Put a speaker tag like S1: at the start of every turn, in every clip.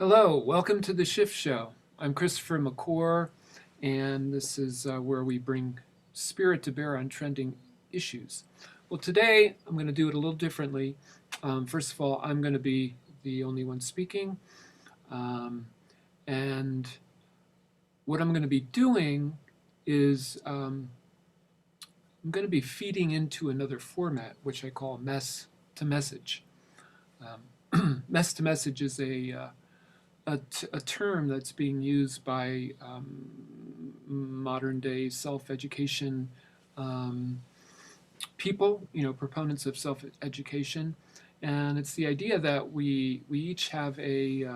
S1: Hello, welcome to the Shift Show. I'm Christopher McClure, and this is where we bring spirit to bear on trending issues. Well, today I'm going to do it a little differently. First of all, I'm going to be the only one speaking, um, and what I'm going to be doing is I'm going to be feeding into another format, which I call mess to message. Mess to message is a term that's being used by modern day self-education people, proponents of self-education. And it's the idea that we each have we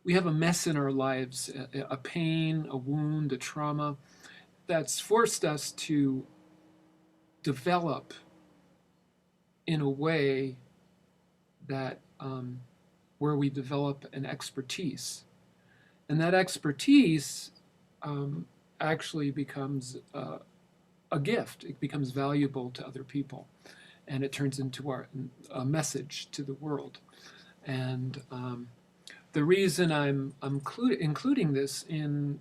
S1: have a mess in our lives, a pain, a wound, a trauma that's forced us to develop in a way that where we develop an expertise. And that expertise actually becomes a gift. It becomes valuable to other people, and it turns into a message to the world. And the reason I'm including this in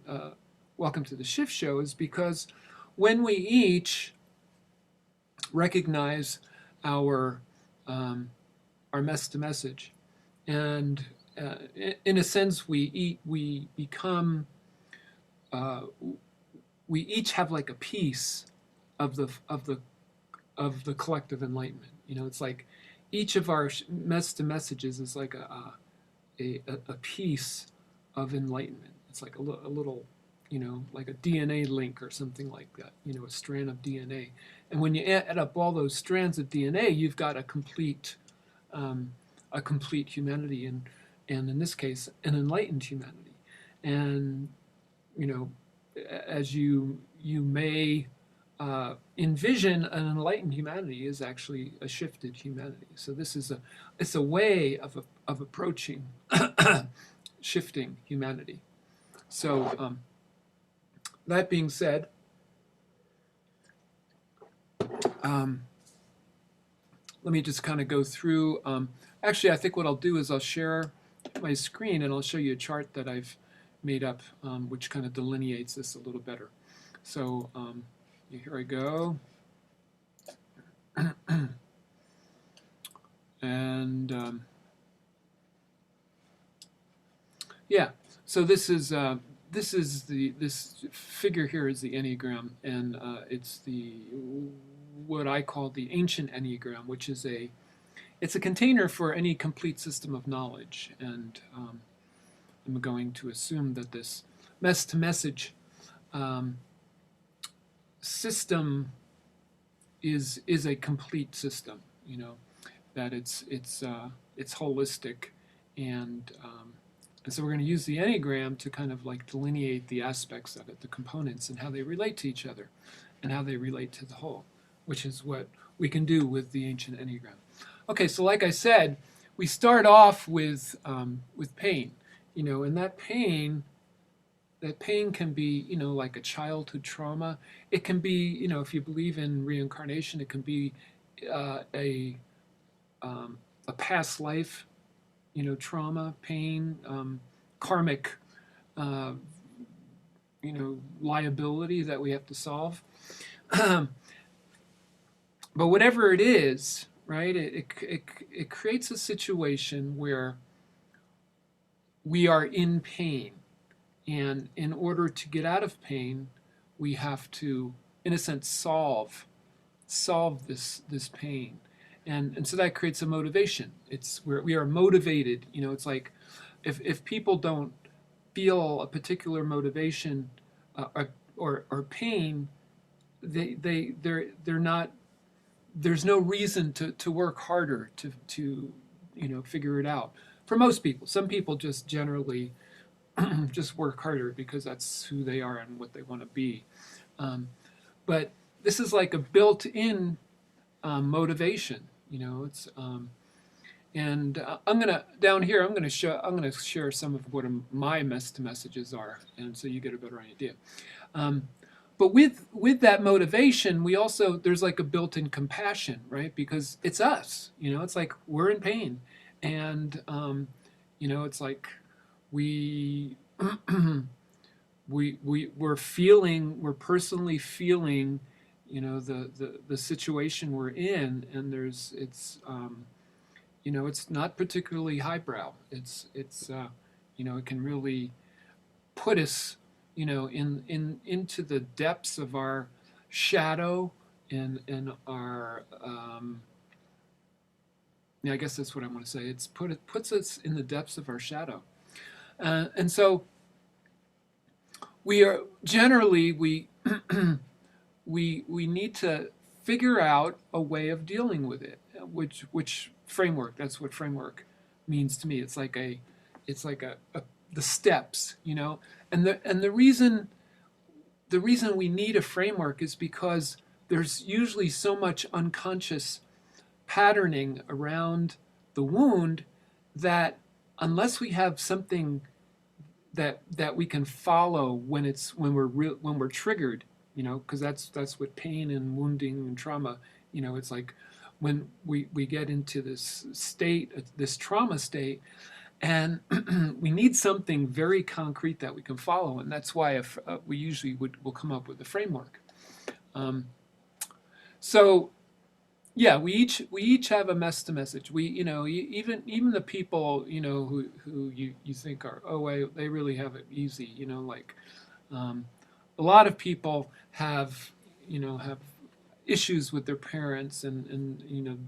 S1: Welcome to the Shift Show is because when we each recognize our mess to message, and in a sense, we become we each have like a piece of the collective enlightenment. It's like each of our mess to messages is like a piece of enlightenment. It's like a little, like a DNA link or something like that. A strand of DNA. And when you add up all those strands of DNA, you've got a complete humanity, and in this case, an enlightened humanity. And as you may envision, an enlightened humanity is actually a shifted humanity. So it's a way of approaching shifting humanity. So that being said, let me just kind of go through. Actually, I think what I'll do is I'll share my screen and I'll show you a chart that I've made up, which kind of delineates this a little better. So here I go. And yeah, so this figure here is the Enneagram, and it's what I call the ancient Enneagram, which is it's a container for any complete system of knowledge. And I'm going to assume that this mess to message system is a complete system. That it's holistic, and so we're going to use the Enneagram to kind of like delineate the aspects of it, the components, and how they relate to each other, and how they relate to the whole, which is what we can do with the ancient Enneagram. Okay, so like I said, we start off with pain, and that pain can be, like a childhood trauma. It can be, if you believe in reincarnation, it can be a past life, trauma, pain, karmic, liability that we have to solve. But whatever it is, right, it creates a situation where we are in pain. And in order to get out of pain, we have to, in a sense, solve this pain. And so that creates a motivation. It's where we are motivated. It's like if people don't feel a particular motivation or pain, they're not. There's no reason to work harder to figure it out. For most people, some people just generally just work harder because that's who they are and what they want to be. But this is like a built-in motivation. It's and I'm gonna down here. I'm gonna share some of what my messages are, and so you get a better idea. But with that motivation, we also there's like a built-in compassion, right? Because it's us. It's like we're in pain, and It's like we we're personally feeling, the situation we're in, and it's not particularly highbrow. It can really put us, into the depths of our shadow, and our yeah, I guess that's what I want to say. It puts us in the depths of our shadow, and so we are generally we need to figure out a way of dealing with it. Which framework? That's what framework means to me. It's like the steps, and the reason we need a framework is because there's usually so much unconscious patterning around the wound that unless we have something that we can follow when we're triggered, because that's what pain and wounding and trauma, it's like when we get into this state, this trauma state, and we need something very concrete that we can follow, and that's why if we usually will come up with a framework. So yeah, we each have a message. Even the people, who you think are, they really have it easy, like um, a lot of people have issues with their parents, and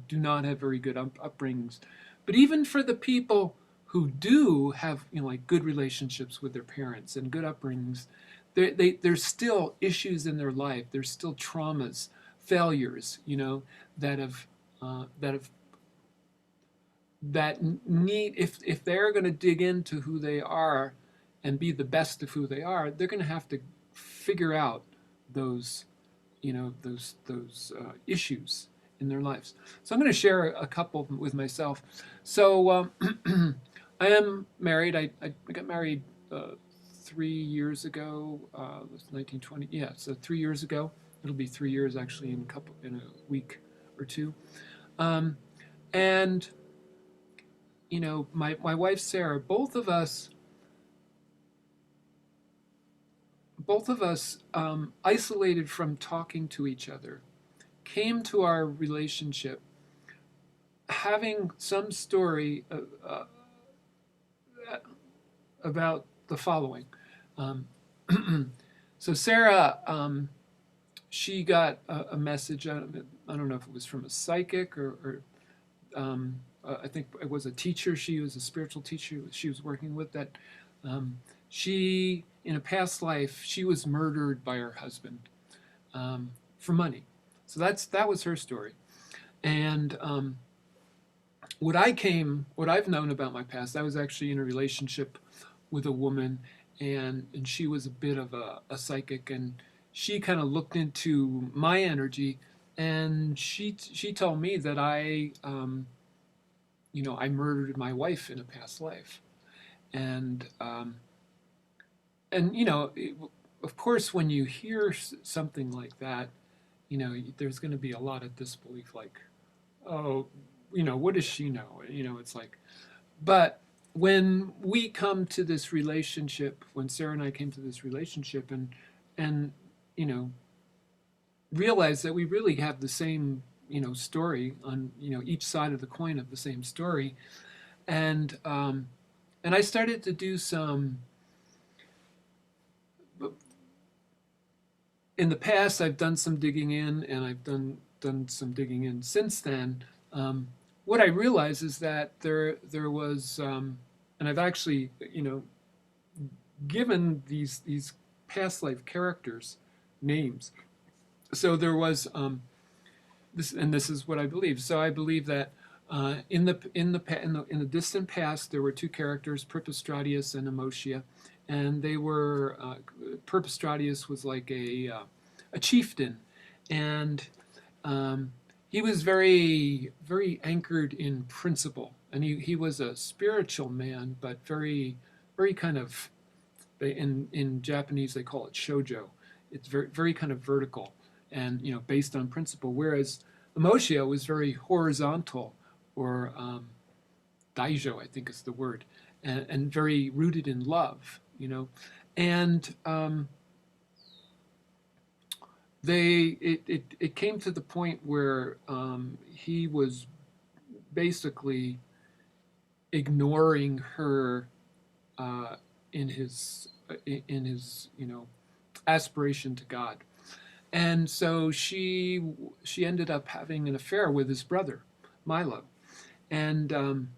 S1: do not have very good upbringings. But even for the people who do have, like good relationships with their parents and good upbringings, there's still issues in their life. There's still traumas, failures, that have that have that need, if they're going to dig into who they are and be the best of who they are, they're going to have to figure out those those issues in their lives. So I'm going to share a couple with myself. So I am married. I got married 3 years ago. It was 1920. Yeah, so 3 years ago. It'll be 3 years actually in a week or two. And my wife Sarah, both of us isolated from talking to each other, came to our relationship having some story about the following. Um, so Sarah, she got a message. I don't know if it was from a psychic or I think it was a teacher. She was a spiritual teacher she was working with, that she, in a past life, she was murdered by her husband for money. So that was her story. And what I've known about my past, I was actually in a relationship with a woman, and she was a bit of a psychic, and she kind of looked into my energy, and she told me that I murdered my wife in a past life, and of course, when you hear something like that, there's going to be a lot of disbelief, like, oh, what does she know? It's like, but when we come to this relationship, when Sarah and I came to this relationship, and you know realize that we really have the same story on each side of the coin of the same story, and I started to do some. In the past, I've done some digging in, and I've done some digging in since then. What I realize is that there was, and I've actually given these past life characters names. So there was this, and this is what I believe. So I believe that in the distant past, there were two characters, Perpestradius and Emotia, and they were Perpestradius was like a chieftain, and he was very very anchored in principle, and he was a spiritual man, but very very kind of, in Japanese they call it shojo. It's very very kind of vertical, and based on principle. Whereas Emotia was very horizontal, or daijo, I think is the word. and very rooted in love, and it came to the point where he was basically ignoring her in his aspiration to God, and so she ended up having an affair with his brother, Milo, and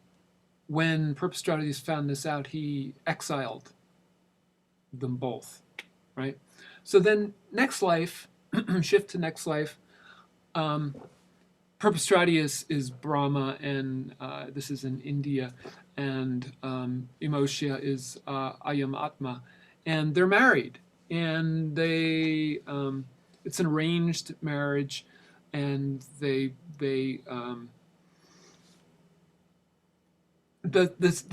S1: when Perpestratius found this out, he exiled them both, right? So then, next life, shift to next life. Perpestratius is Brahma, and this is in India, and Emotia is Ayam Atma, and they're married, and it's an arranged marriage, and the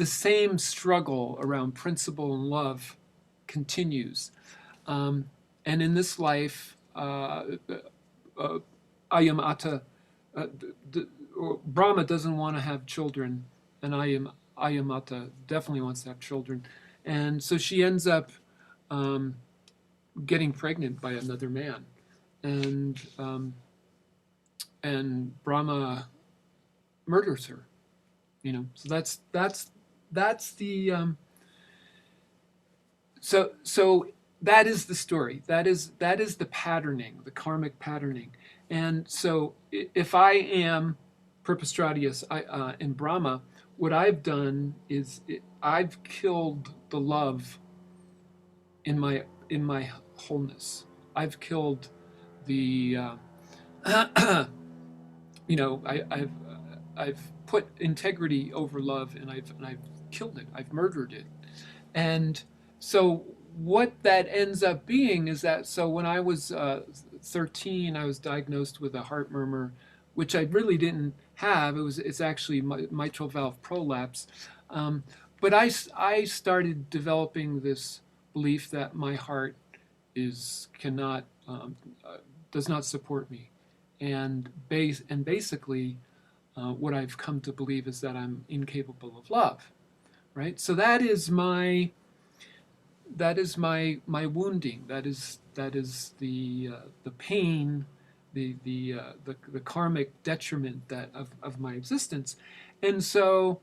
S1: same struggle around principle and love continues. And in this life, Ayamata, Brahma doesn't want to have children, and Ayamata definitely wants to have children. And so she ends up getting pregnant by another man. And Brahma murders her. So that's the so that is the story. That is the patterning, the karmic patterning. And so if I am Perpestratius in Brahma, what I've done is I've killed the love in my wholeness. I've killed the I've put integrity over love, and I've killed it. I've murdered it. And so what that ends up being is that, so when I was 13, I was diagnosed with a heart murmur, which I really didn't have. It's actually mitral valve prolapse. But I started developing this belief that my heart cannot does not support me, and basically what I've come to believe is that I'm incapable of love, right? So that is my wounding. That is the pain, the karmic detriment of my existence, and so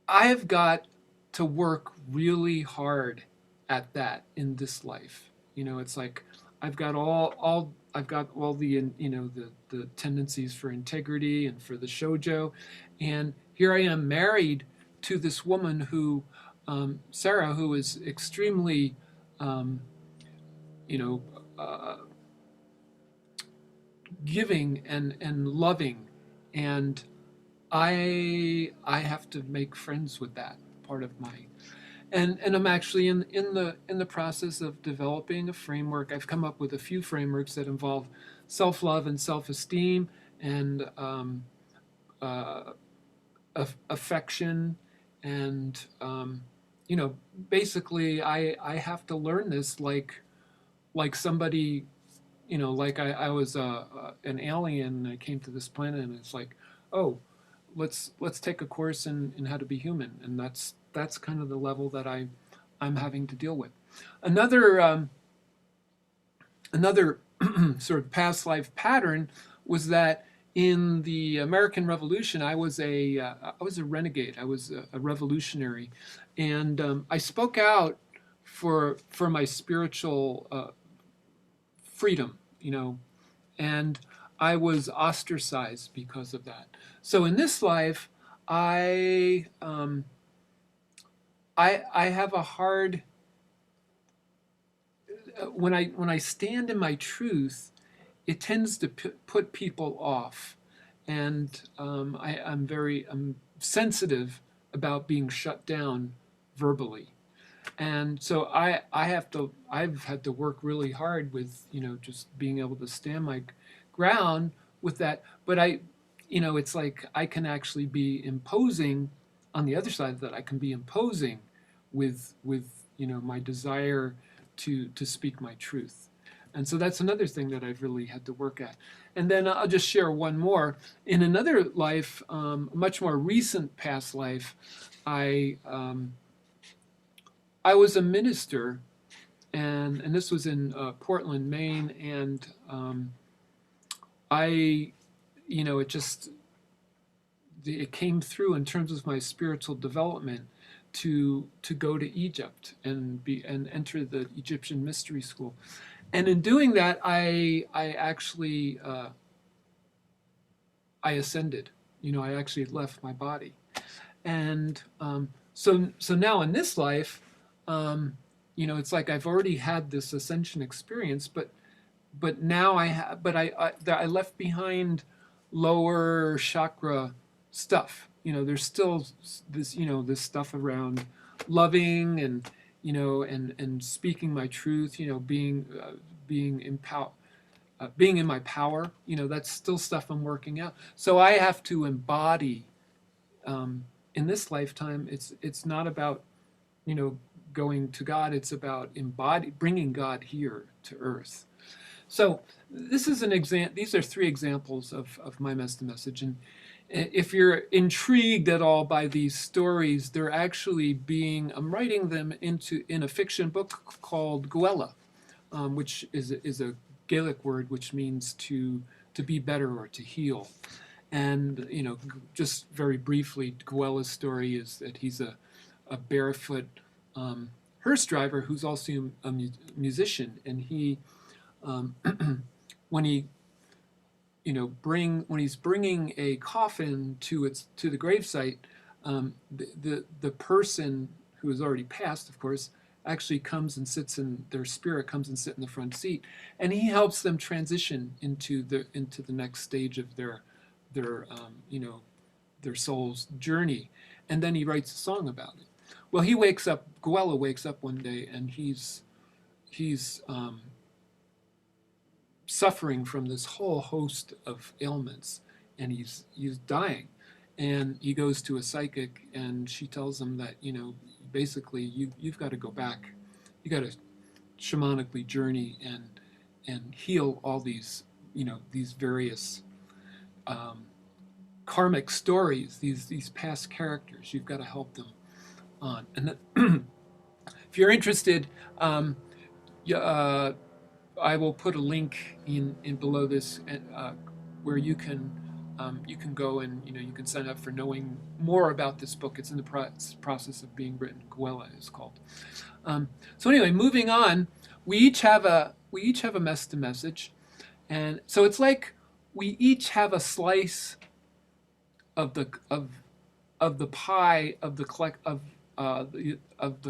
S1: I have got to work really hard at that in this life. It's like I've got all the tendencies for integrity and for the shojo, and here I am married to this woman who, Sarah, who is extremely, giving and loving, and I have to make friends with that part of my. And I'm actually in the process of developing a framework. I've come up with a few frameworks that involve self-love and self-esteem, and affection, and basically I have to learn this like somebody, like I was an alien. I came to this planet, and it's like, oh, let's take a course in how to be human, and that's kind of the level that I'm having to deal with. Another sort of past life pattern was that in the American Revolution, I was a renegade. I was a revolutionary, and I spoke out for my spiritual freedom, and I was ostracized because of that. So in this life, I have a hard, when I stand in my truth, it tends to put people off, and I'm sensitive about being shut down verbally, and so I've had to work really hard with just being able to stand my ground with that. But it's like I can actually be imposing on the other side of that. I can be imposing with my desire to speak my truth. And so that's another thing that I've really had to work at. And then I'll just share one more. In another life, a much more recent past life, I I was a minister, and this was in Portland, Maine, and I, it just it came through in terms of my spiritual development to go to Egypt and enter the Egyptian mystery school, and in doing that, I actually I ascended. I actually left my body, and so now in this life, it's like I've already had this ascension experience, but now I left behind lower chakra stuff. There's still this stuff around loving and speaking my truth. Being empowered. Being in my power, that's still stuff I'm working out. So I have to embody. In this lifetime, it's not about, going to God. It's about bringing God here to Earth. So this is an example. These are 3 examples of my message. And if you're intrigued at all by these stories, they're actually I'm writing them in a fiction book called Gwella, which is a Gaelic word which means to be better or to heal. And just very briefly, Gwella's story is that he's a barefoot hearse driver who's also a musician, and he when he when he's bringing a coffin to the gravesite, the person who has already passed, of course, actually comes and sits in their spirit comes and sit in the front seat, and he helps them transition into the next stage of their their soul's journey, and then he writes a song about it. Well, Gwella wakes up one day, and he's suffering from this whole host of ailments, and he's dying, and he goes to a psychic, and she tells him that basically you've got to go back, you got to shamanically journey and heal all these these various karmic stories, these past characters. You've got to help them on. And then, if you're interested, I will put a link in below this where you can go and you can sign up for knowing more about this book. It's in the process of being written. Gwella is called. So anyway, moving on, we each have a message, and so it's like we each have a slice of the pie of the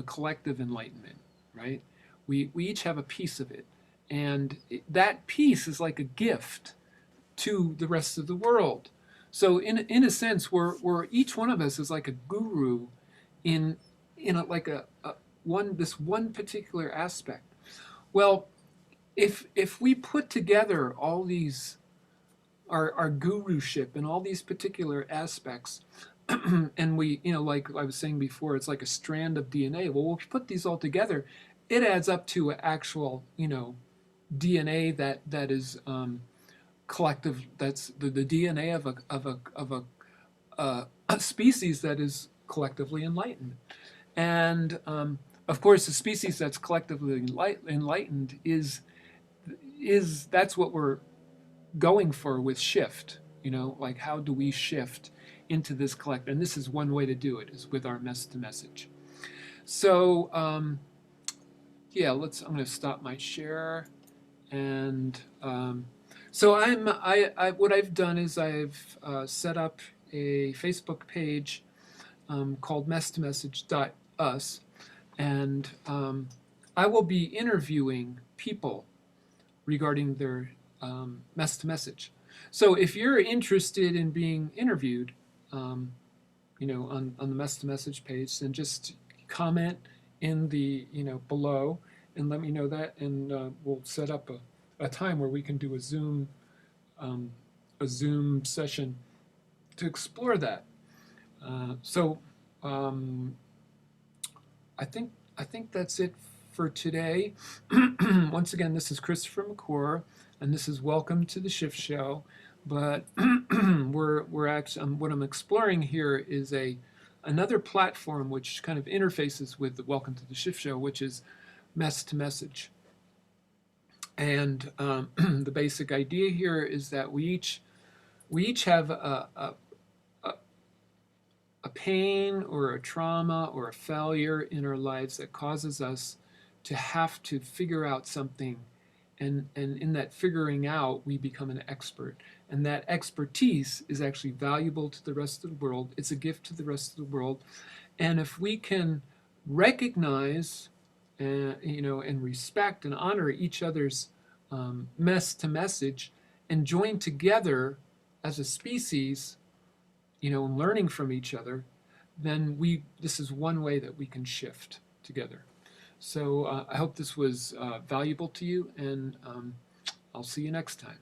S1: collective enlightenment, right? We each have a piece of it, and that piece is like a gift to the rest of the world. So in a sense, we're each one of us is like a guru in this one particular aspect. Well, if we put together all these our guruship and all these particular aspects, and we, like I was saying before, it's like a strand of DNA. Well, if we put these all together, it adds up to actual, DNA that is collective. That's the DNA of a species that is collectively enlightened, and of course, the species that's collectively enlightened is that's what we're going for with shift. Like how do we shift into this collective? And this is one way to do it, is with our message. So yeah, I'm going to stop my share, and so what I've done is I've set up a Facebook page called mess2message.us, and I will be interviewing people regarding their mess2message. So if you're interested in being interviewed, on the mess2message page, then just comment in the below and let me know that, and we'll set up a time where we can do a Zoom session to explore that. So I think that's it for today. Once again, this is Christopher McClure, and this is Welcome to the Shift Show. But we're actually what I'm exploring here is another platform which kind of interfaces with the Welcome to the Shift Show, which is mess to message. And the basic idea here is that we each have a pain or a trauma or a failure in our lives that causes us to have to figure out something. And in that figuring out, we become an expert. And that expertise is actually valuable to the rest of the world. It's a gift to the rest of the world. And if we can recognize, and respect and honor each other's mess to message and join together as a species, learning from each other, then this is one way that we can shift together. So I hope this was valuable to you, and I'll see you next time.